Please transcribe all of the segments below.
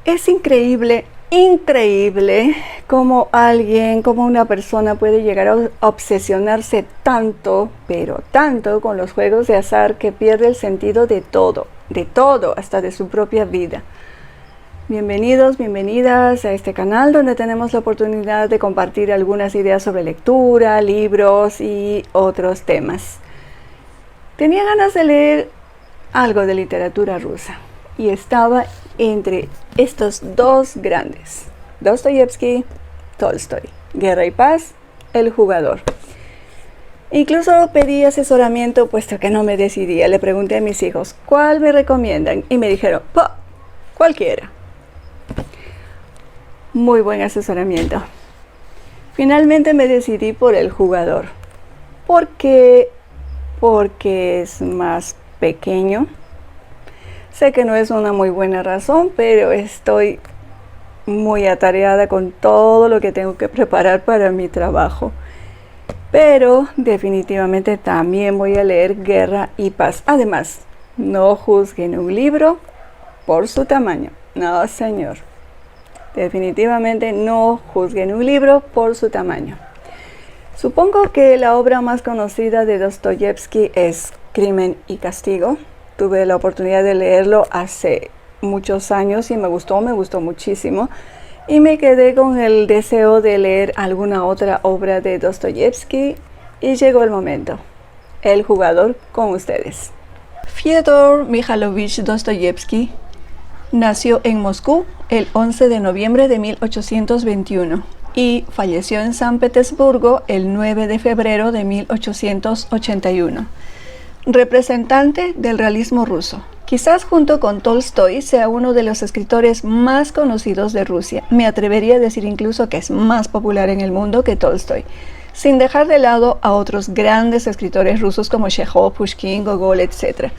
Es increíble cómo una persona puede llegar a obsesionarse tanto, pero tanto con los juegos de azar que pierde el sentido de todo, hasta de su propia vida. Bienvenidos, bienvenidas a este canal donde tenemos la oportunidad de compartir algunas ideas sobre lectura, libros y otros temas. Tenía ganas de leer algo de literatura rusa y estaba entre estos dos grandes, Dostoyevsky, Tolstoy, Guerra y Paz, El Jugador. Incluso pedí asesoramiento puesto que no me decidía. Le pregunté a mis hijos, ¿cuál me recomiendan? Y me dijeron, cualquiera. Muy buen asesoramiento. Finalmente me decidí por El Jugador. ¿Por qué? Porque es más pequeño. Sé que no es una muy buena razón, pero estoy muy atareada con todo lo que tengo que preparar para mi trabajo. Pero definitivamente también voy a leer Guerra y Paz. Además, no juzguen un libro por su tamaño. No, señor. Definitivamente no juzguen un libro por su tamaño. Supongo que la obra más conocida de Dostoyevsky es Crimen y Castigo. Tuve la oportunidad de leerlo hace muchos años y me gustó muchísimo. Y me quedé con el deseo de leer alguna otra obra de Dostoyevsky y llegó el momento. El Jugador con ustedes. Fyodor Mikhailovich Dostoyevsky nació en Moscú el 11 de noviembre de 1821 y falleció en San Petersburgo el 9 de febrero de 1881. Representante del realismo ruso. Quizás junto con Tolstoy sea uno de los escritores más conocidos de Rusia. Me atrevería a decir incluso que es más popular en el mundo que Tolstoy, sin dejar de lado a otros grandes escritores rusos como Chekhov, Pushkin, Gogol, etc.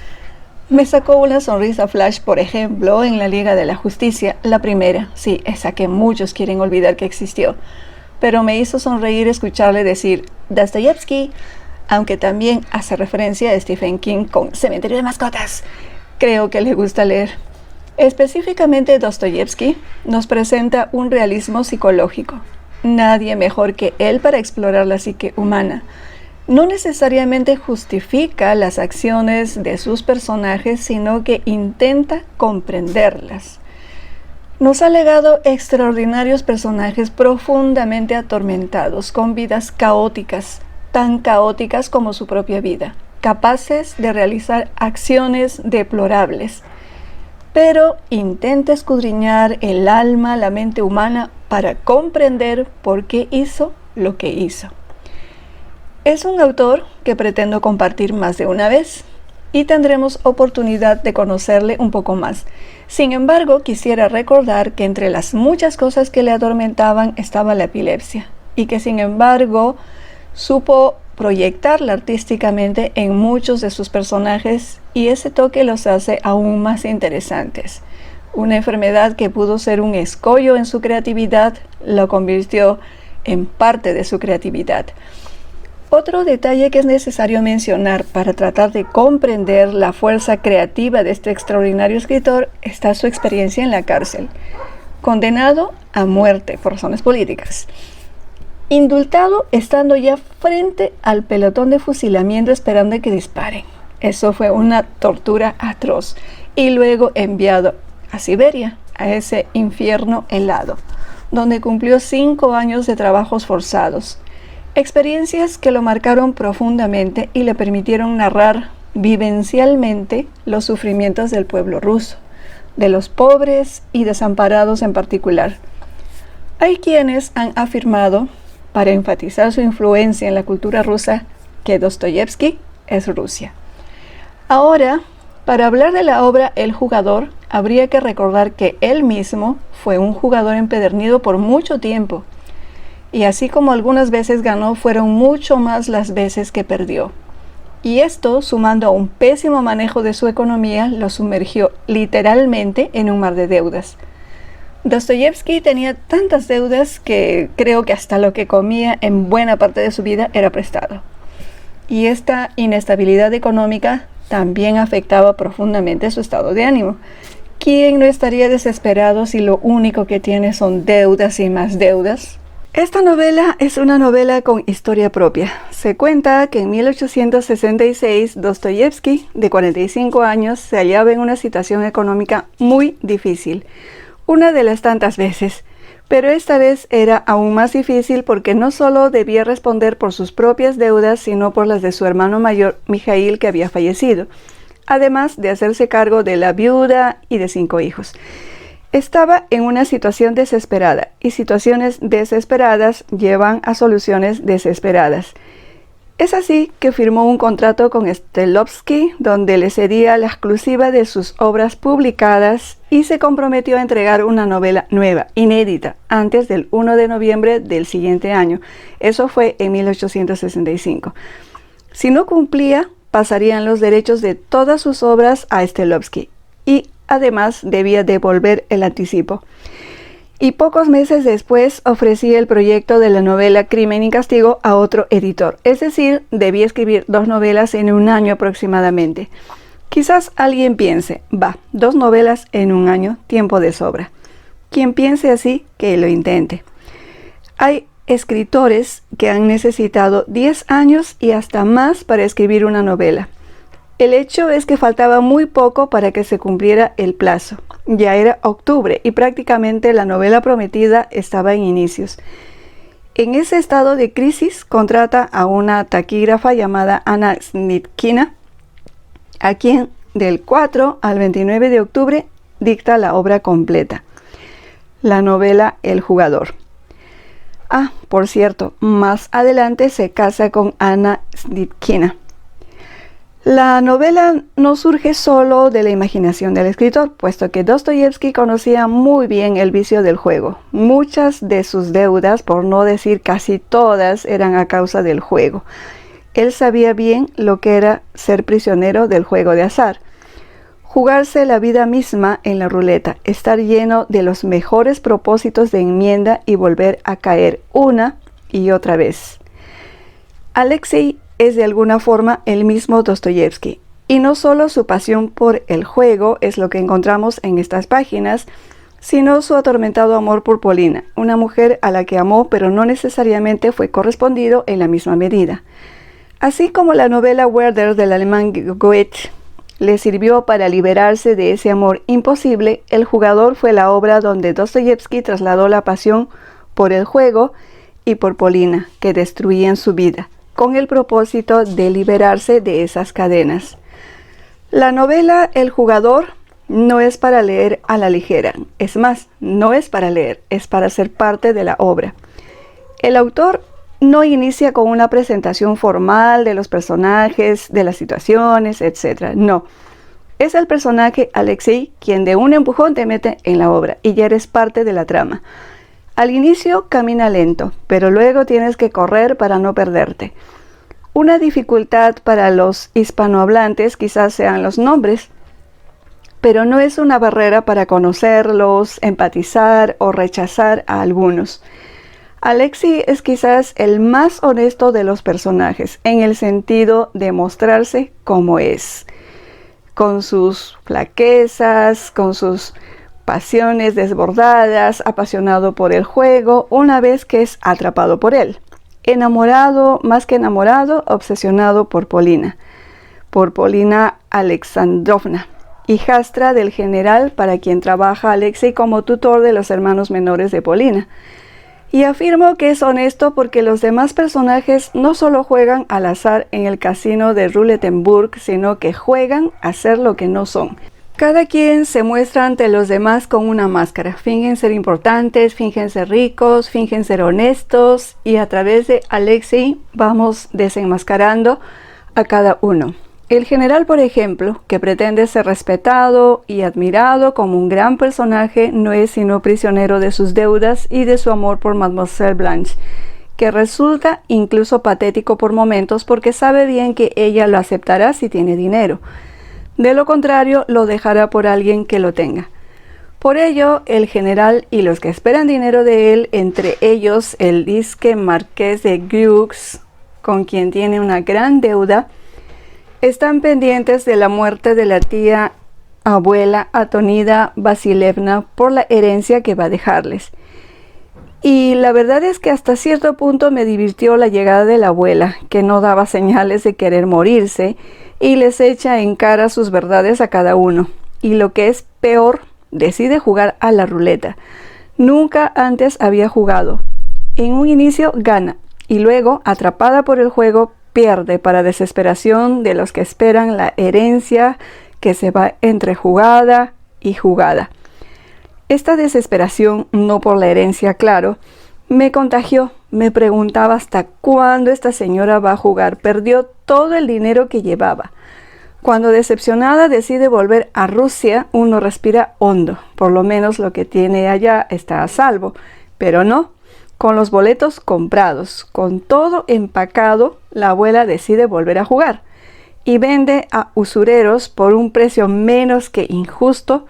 Me sacó una sonrisa flash, por ejemplo, en La Liga de la Justicia, la primera, sí, esa que muchos quieren olvidar que existió. Pero me hizo sonreír escucharle decir Dostoyevsky, aunque también hace referencia a Stephen King con Cementerio de Mascotas. Creo que le gusta leer. Específicamente Dostoyevsky nos presenta un realismo psicológico. Nadie mejor que él para explorar la psique humana. No necesariamente justifica las acciones de sus personajes, sino que intenta comprenderlas. Nos ha legado extraordinarios personajes profundamente atormentados, con vidas caóticas, tan caóticas como su propia vida, capaces de realizar acciones deplorables, pero intenta escudriñar el alma, la mente humana para comprender por qué hizo lo que hizo. Es un autor que pretendo compartir más de una vez y tendremos oportunidad de conocerle un poco más. Sin embargo, quisiera recordar que entre las muchas cosas que le atormentaban estaba la epilepsia y que sin embargo supo proyectarla artísticamente en muchos de sus personajes y ese toque los hace aún más interesantes. Una enfermedad que pudo ser un escollo en su creatividad, lo convirtió en parte de su creatividad. Otro detalle que es necesario mencionar para tratar de comprender la fuerza creativa de este extraordinario escritor está su experiencia en la cárcel. Condenado a muerte por razones políticas. Indultado estando ya frente al pelotón de fusilamiento esperando que disparen. Eso fue una tortura atroz. Y luego enviado a Siberia, a ese infierno helado, donde cumplió 5 años de trabajos forzados. Experiencias que lo marcaron profundamente y le permitieron narrar vivencialmente los sufrimientos del pueblo ruso, de los pobres y desamparados en particular. Hay quienes han afirmado, para enfatizar su influencia en la cultura rusa, que Dostoyevsky es Rusia. Ahora, para hablar de la obra El Jugador, habría que recordar que él mismo fue un jugador empedernido por mucho tiempo. Y así como algunas veces ganó, fueron mucho más las veces que perdió. Y esto, sumando a un pésimo manejo de su economía, lo sumergió literalmente en un mar de deudas. Dostoyevsky tenía tantas deudas que creo que hasta lo que comía en buena parte de su vida era prestado. Y esta inestabilidad económica también afectaba profundamente su estado de ánimo, ¿Quién no estaría desesperado si lo único que tiene son deudas y más deudas? Esta novela es una novela con historia propia. Se cuenta que en 1866 Dostoyevsky, de 45 años, se hallaba en una situación económica muy difícil, una de las tantas veces. Pero esta vez era aún más difícil porque no solo debía responder por sus propias deudas, sino por las de su hermano mayor, Mijail, que había fallecido, además de hacerse cargo de la viuda y de 5 hijos. Estaba en una situación desesperada, y situaciones desesperadas llevan a soluciones desesperadas. Es así que firmó un contrato con Shklovsky, donde le cedía la exclusiva de sus obras publicadas y se comprometió a entregar una novela nueva, inédita, antes del 1 de noviembre del siguiente año. Eso fue en 1865. Si no cumplía, pasarían los derechos de todas sus obras a Shklovsky y además debía devolver el anticipo. Y pocos meses después ofrecía el proyecto de la novela Crimen y Castigo a otro editor. Es decir, debía escribir 2 novelas en un año aproximadamente. Quizás alguien piense, 2 novelas en un año, tiempo de sobra. Quien piense así, que lo intente. Hay escritores que han necesitado 10 años y hasta más para escribir una novela. El hecho es que faltaba muy poco para que se cumpliera el plazo. Ya era octubre y prácticamente la novela prometida estaba en inicios. En ese estado de crisis contrata a una taquígrafa llamada Anna Snitkina, a quien del 4 al 29 de octubre dicta la obra completa, la novela El jugador. Por cierto, más adelante se casa con Anna Snitkina. La novela no surge solo de la imaginación del escritor, puesto que Dostoyevsky conocía muy bien el vicio del juego. Muchas de sus deudas, por no decir casi todas, eran a causa del juego. Él sabía bien lo que era ser prisionero del juego de azar. Jugarse la vida misma en la ruleta, estar lleno de los mejores propósitos de enmienda y volver a caer una y otra vez. Alexei es de alguna forma el mismo Dostoyevsky, y no solo su pasión por el juego es lo que encontramos en estas páginas, sino su atormentado amor por Polina, una mujer a la que amó pero no necesariamente fue correspondido en la misma medida. Así como la novela Werther del alemán Goethe le sirvió para liberarse de ese amor imposible, El jugador fue la obra donde Dostoyevsky trasladó la pasión por el juego y por Polina, que destruían su vida, con el propósito de liberarse de esas cadenas. La novela El jugador no es para leer a la ligera, es más, no es para leer, es para ser parte de la obra. El autor no inicia con una presentación formal de los personajes, de las situaciones, etc. No, es el personaje Alexei quien de un empujón te mete en la obra y ya eres parte de la trama. Al inicio camina lento, pero luego tienes que correr para no perderte. Una dificultad para los hispanohablantes quizás sean los nombres, pero no es una barrera para conocerlos, empatizar o rechazar a algunos. Alexei es quizás el más honesto de los personajes, en el sentido de mostrarse como es, con sus flaquezas, con sus pasiones desbordadas, apasionado por el juego, una vez que es atrapado por él. Enamorado, más que enamorado, obsesionado por Polina Alexandrovna, hijastra del general para quien trabaja Alexei como tutor de los hermanos menores de Polina. Y afirmo que es honesto porque los demás personajes no solo juegan al azar en el casino de Roulettenburg, sino que juegan a ser lo que no son. Cada quien se muestra ante los demás con una máscara. Fingen ser importantes, fingen ser ricos, fingen ser honestos, y a través de Alexei vamos desenmascarando a cada uno. El general, por ejemplo, que pretende ser respetado y admirado como un gran personaje, no es sino prisionero de sus deudas y de su amor por Mademoiselle Blanche, que resulta incluso patético por momentos porque sabe bien que ella lo aceptará si tiene dinero. De lo contrario, lo dejará por alguien que lo tenga. Por ello, el general y los que esperan dinero de él, entre ellos el disque marqués de Grieux, con quien tiene una gran deuda, están pendientes de la muerte de la tía abuela Antonida Vasilevna por la herencia que va a dejarles. Y la verdad es que hasta cierto punto me divirtió la llegada de la abuela, que no daba señales de querer morirse y les echa en cara sus verdades a cada uno. Y lo que es peor, decide jugar a la ruleta. Nunca antes había jugado. En un inicio gana y luego, atrapada por el juego, pierde para desesperación de los que esperan la herencia que se va entre jugada y jugada. Esta desesperación, no por la herencia, claro, me contagió. Me preguntaba hasta cuándo esta señora va a jugar. Perdió todo el dinero que llevaba. Cuando decepcionada decide volver a Rusia, uno respira hondo. Por lo menos lo que tiene allá está a salvo. Pero no, con los boletos comprados, con todo empacado, la abuela decide volver a jugar. Y vende a usureros por un precio menos que injusto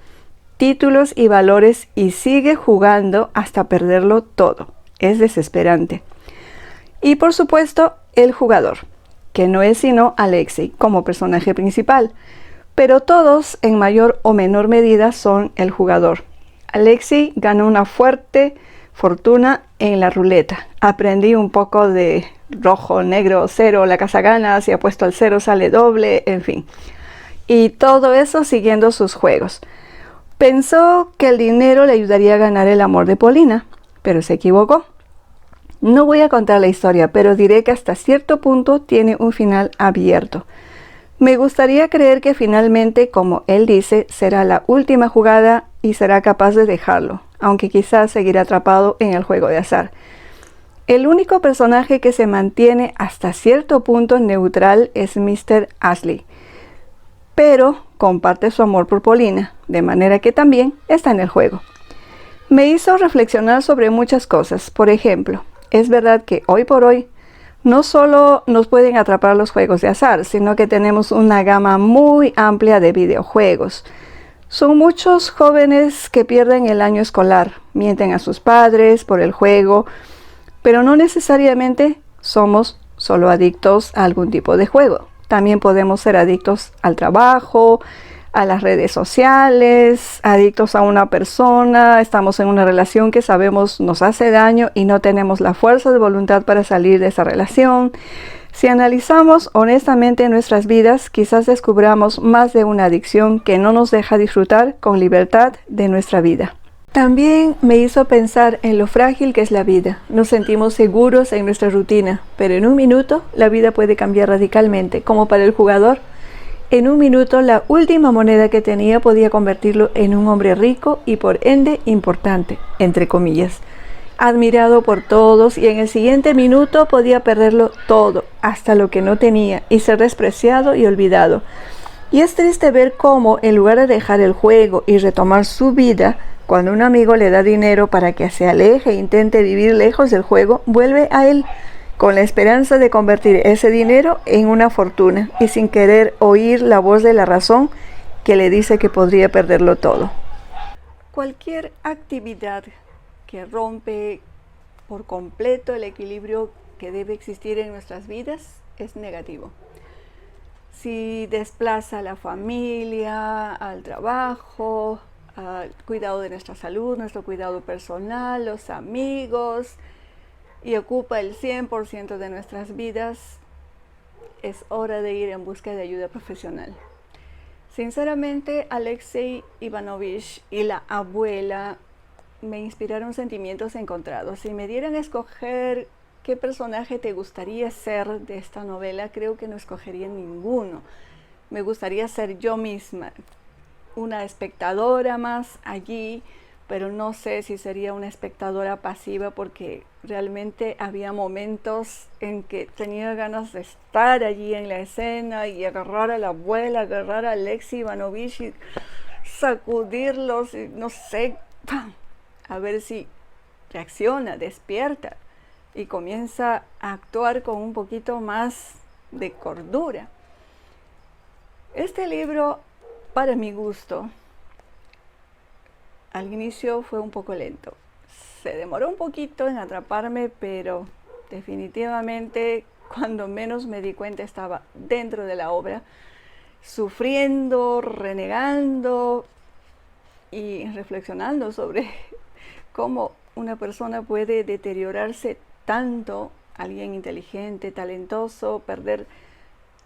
títulos y valores y sigue jugando hasta perderlo todo. Es desesperante. Y por supuesto, el jugador, que no es sino Alexei como personaje principal, pero todos en mayor o menor medida son el jugador. Alexei ganó una fuerte fortuna en la ruleta. Aprendí un poco de rojo, negro, cero, la casa gana, si apuesto al cero sale doble, en fin. Y todo eso siguiendo sus juegos. Pensó que el dinero le ayudaría a ganar el amor de Polina, pero se equivocó. No voy a contar la historia, pero diré que hasta cierto punto tiene un final abierto. Me gustaría creer que finalmente, como él dice, será la última jugada y será capaz de dejarlo, aunque quizás seguirá atrapado en el juego de azar. El único personaje que se mantiene hasta cierto punto neutral es Mr. Ashley, pero comparte su amor por Polina, de manera que también está en el juego. Me hizo reflexionar sobre muchas cosas. Por ejemplo, es verdad que hoy por hoy no solo nos pueden atrapar los juegos de azar, sino que tenemos una gama muy amplia de videojuegos. Son muchos jóvenes que pierden el año escolar, mienten a sus padres por el juego, pero no necesariamente somos solo adictos a algún tipo de juego. También podemos ser adictos al trabajo, a las redes sociales, adictos a una persona, estamos en una relación que sabemos nos hace daño y no tenemos la fuerza de voluntad para salir de esa relación. Si analizamos honestamente nuestras vidas, quizás descubramos más de una adicción que no nos deja disfrutar con libertad de nuestra vida. También me hizo pensar en lo frágil que es la vida. Nos sentimos seguros en nuestra rutina, pero en un minuto la vida puede cambiar radicalmente. Como para el jugador, en un minuto la última moneda que tenía podía convertirlo en un hombre rico y por ende importante, entre comillas, admirado por todos, y en el siguiente minuto podía perderlo todo, hasta lo que no tenía, y ser despreciado y olvidado. Y es triste ver cómo, en lugar de dejar el juego y retomar su vida, cuando un amigo le da dinero para que se aleje e intente vivir lejos del juego, vuelve a él con la esperanza de convertir ese dinero en una fortuna y sin querer oír la voz de la razón que le dice que podría perderlo todo. Cualquier actividad que rompe por completo el equilibrio que debe existir en nuestras vidas es negativo. Si desplaza a la familia, al trabajo, al cuidado de nuestra salud, nuestro cuidado personal, los amigos, y ocupa el 100% de nuestras vidas, es hora de ir en busca de ayuda profesional. Sinceramente, Alexei Ivanovich y la abuela me inspiraron sentimientos encontrados. Si me dieran a escoger qué personaje te gustaría ser de esta novela, creo que no escogería ninguno. Me gustaría ser yo misma, una espectadora más allí, pero no sé si sería una espectadora pasiva, porque realmente había momentos en que tenía ganas de estar allí en la escena y agarrar a la abuela, agarrar a Alexei Ivanovich y sacudirlos, y no sé, ¡pam!, a ver si reacciona, despierta y comienza a actuar con un poquito más de cordura. Este libro, para mi gusto, al inicio fue un poco lento. Se demoró un poquito en atraparme, pero definitivamente cuando menos me di cuenta estaba dentro de la obra. sufriendo, renegando y reflexionando sobre cómo una persona puede deteriorarse tanto, alguien inteligente, talentoso, perder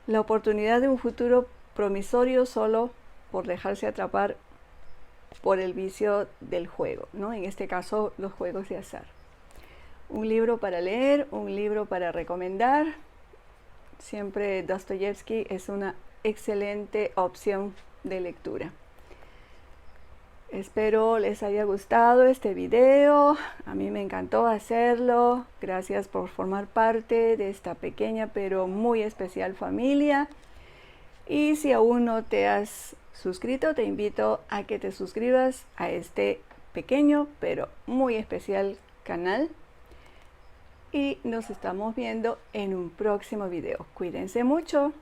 la oportunidad de un futuro promisorio solo por dejarse atrapar por el vicio del juego, ¿no? En este caso, los juegos de azar. Un libro para leer, un libro para recomendar. Siempre Dostoyevsky es una excelente opción de lectura. Espero les haya gustado este video. A mí me encantó hacerlo. Gracias por formar parte de esta pequeña pero muy especial familia. Y si aún no te has suscrito, te invito a que te suscribas a este pequeño pero muy especial canal. Y nos estamos viendo en un próximo video. Cuídense mucho.